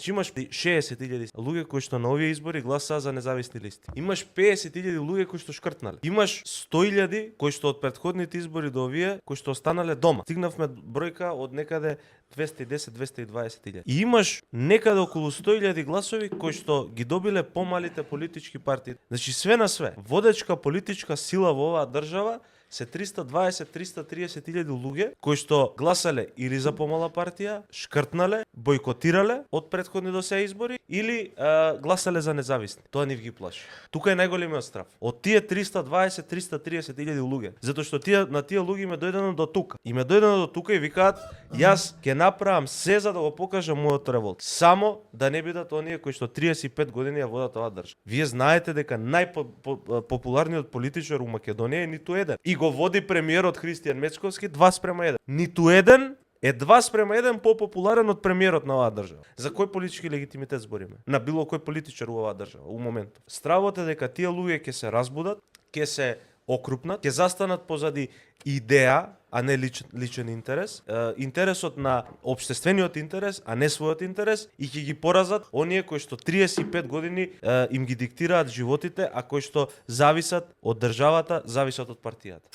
Значи имаш 60.000 луѓе кои што на овие избори гласаа за независни листи. Имаш 50.000 луѓе кои што шкртнале. Имаш 100.000 кои што од претходните избори до овие кои што останале дома. Стигнавме бројка од некаде 210-220.000. И имаш некаде околу 100.000 гласови кои што ги добиле помалите политички партии. Значи све на све, водечка политичка сила во оваа држава се 320-330.000 луѓе кои што гласале или за помала партија, шкртнале, бойкотирале од претходни до сега избори или гласале за независни. Тоа нив ги плаши. Тука е најголемиот страф. Од тие 320-330.000 луѓе, затоа што на тие луѓе им е дојдено до тука. Им е дојдено до тука и викаат: јас ќе направам се за да го покажам мојот револт. Само да не бидат оние кои што 35 години ја водат оваа држава. Вие знаете дека најпопуларниот политичар у Македонија е ниту еден. И го води премиерот Христијан Мечковски 2:1. Ниту еден е 2:1 попопуларен од премиерот на оваа држава. За кој политички легитимитет збориме? На било кој политичар у оваа држава у моментот. Стравот е дека тие луѓе ќе се разбудат, ќе се окрупнат, ќе застанат позади идеја, а не личен интерес, интересот на општествениот интерес, а не својот интерес, и ќе ги поразат оние кои што 35 години им ги диктираат животите, а кои што зависат од државата, зависат од партијата.